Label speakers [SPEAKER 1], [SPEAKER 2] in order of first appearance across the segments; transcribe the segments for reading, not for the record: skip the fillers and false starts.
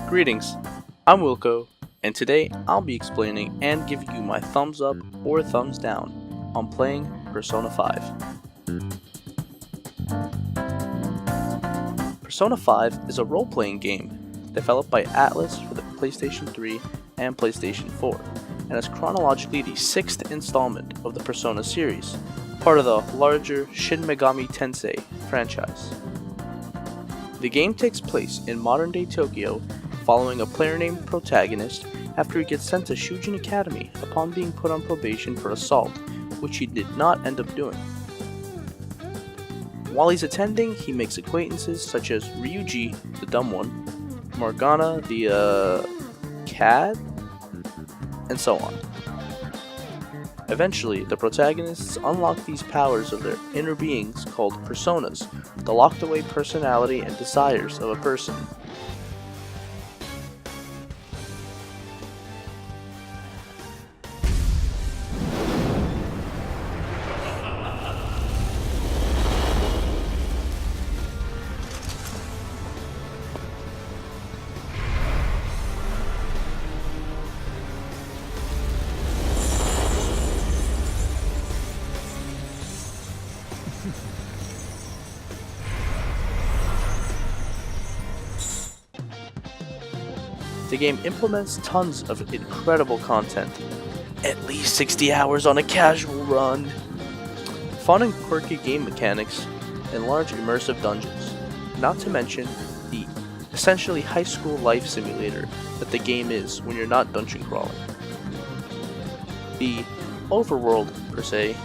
[SPEAKER 1] Greetings, I'm Willko, and today I'll be explaining and giving you my thumbs up or thumbs down on playing Persona 5. Persona 5 is a role-playing game developed by Atlas for the PlayStation 3 and PlayStation 4, and is chronologically the 6th installment of the Persona series, part of the larger Shin Megami Tensei franchise. The game takes place in modern-day Tokyo, following a player-named Protagonist after he gets sent to Shujin Academy upon being put on probation for assault, which he did not end up doing. While he's attending, he makes acquaintances such as Ryuji, the dumb one, Morgana, the cat, and so on. Eventually, the protagonists unlock these powers of their inner beings called personas, the locked-away personality and desires of a person. The game implements tons of incredible content, at least 60 hours on a casual run, fun and quirky game mechanics, and large immersive dungeons, not to mention the essentially high school life simulator that the game is when you're not dungeon crawling. The overworld, per se,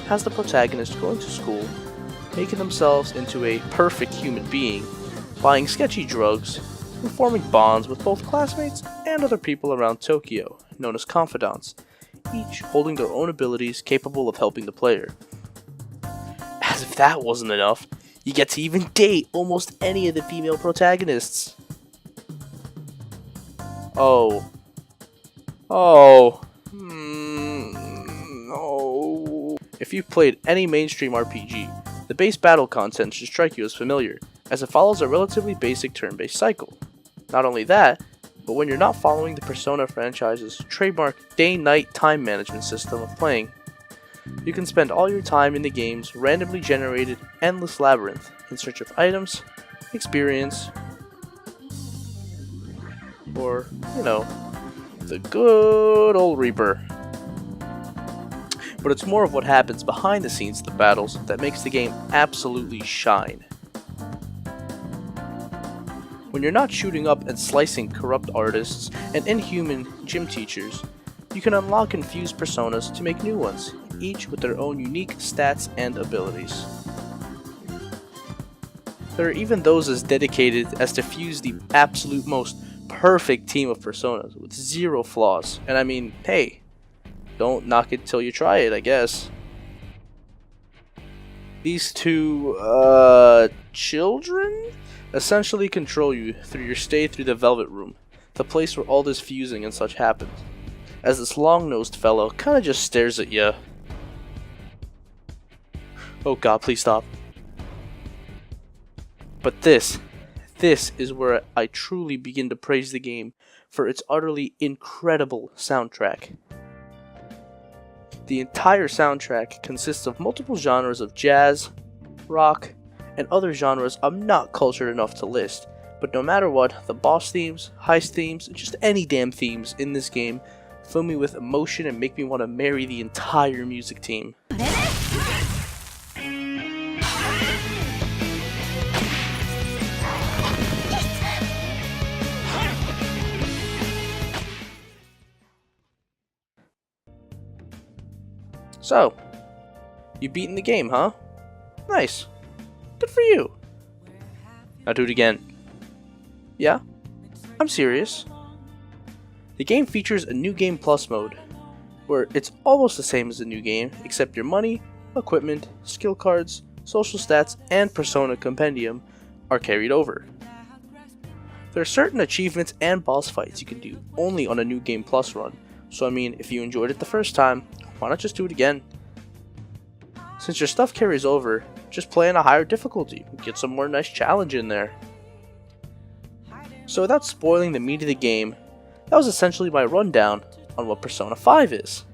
[SPEAKER 1] has the protagonist going to school, making themselves into a perfect human being, buying sketchy drugs, and forming bonds with both classmates and other people around Tokyo, known as confidants, each holding their own abilities capable of helping the player. As if that wasn't enough, you get to even date almost any of the female protagonists. Oh. If you've played any mainstream RPG, the base battle content should strike you as familiar, as it follows a relatively basic turn-based cycle. Not only that, but when you're not following the Persona franchise's trademark day-night time management system of playing, you can spend all your time in the game's randomly generated endless labyrinth in search of items, experience, or, the good old Reaper. But it's more of what happens behind the scenes of the battles that makes the game absolutely shine. When you're not shooting up and slicing corrupt artists and inhuman gym teachers, you can unlock and fuse personas to make new ones, each with their own unique stats and abilities. There are even those as dedicated as to fuse the absolute most perfect team of personas with zero flaws, and I mean, hey, don't knock it till you try it, I guess. These two, children? Essentially control you through your stay through the Velvet Room, the place where all this fusing and such happens, as this long-nosed fellow kinda just stares at you. Oh god, please stop. But this is where I truly begin to praise the game for its utterly incredible soundtrack. The entire soundtrack consists of multiple genres of jazz, rock, and other genres I'm not cultured enough to list, but no matter what, the boss themes, heist themes, and just any damn themes in this game fill me with emotion and make me want to marry the entire music team. So, you beaten the game, huh? Nice. Good for you. Now do it again. Yeah? I'm serious. The game features a New Game Plus mode, where it's almost the same as the new game, except your money, equipment, skill cards, social stats, and Persona Compendium are carried over. There are certain achievements and boss fights you can do only on a New Game Plus run, so I mean, if you enjoyed it the first time, why not just do it again? Since your stuff carries over, just play on a higher difficulty, get some more nice challenge in there. So without spoiling the meat of the game, that was essentially my rundown on what Persona 5 is.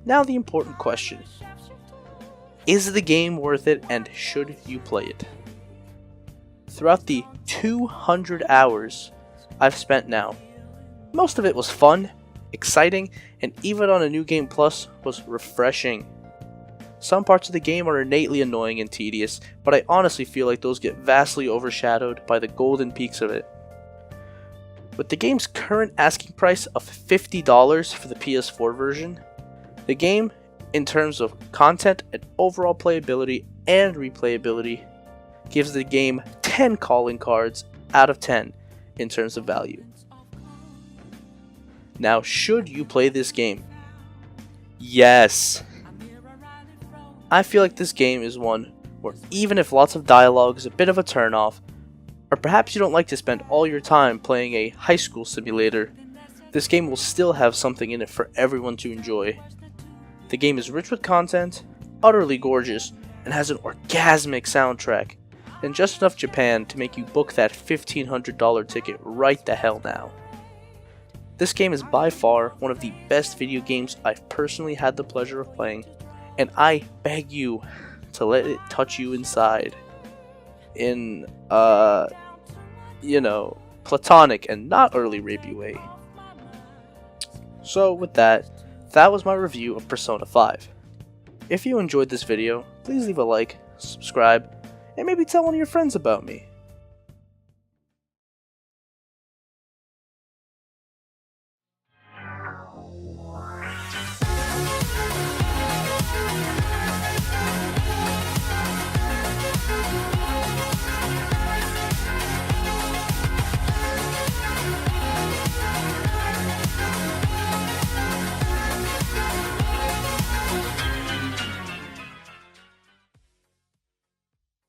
[SPEAKER 1] Now the important question. Is the game worth it, and should you play it? Throughout the 200 hours I've spent now, most of it was fun, exciting, and even on a New Game Plus was refreshing. Some parts of the game are innately annoying and tedious, but I honestly feel like those get vastly overshadowed by the golden peaks of it. With the game's current asking price of $50 for the PS4 version, the game, in terms of content and overall playability and replayability, gives the game 10 calling cards out of 10 in terms of value. Now, should you play this game? Yes! I feel like this game is one where even if lots of dialogue is a bit of a turnoff, or perhaps you don't like to spend all your time playing a high school simulator, this game will still have something in it for everyone to enjoy. The game is rich with content, utterly gorgeous, and has an orgasmic soundtrack, and just enough Japan to make you book that $1,500 ticket right the hell now. This game is by far one of the best video games I've personally had the pleasure of playing, and I beg you to let it touch you inside. In, platonic and not early rapey way. So with that was my review of Persona 5. If you enjoyed this video, please leave a like, subscribe, and maybe tell one of your friends about me.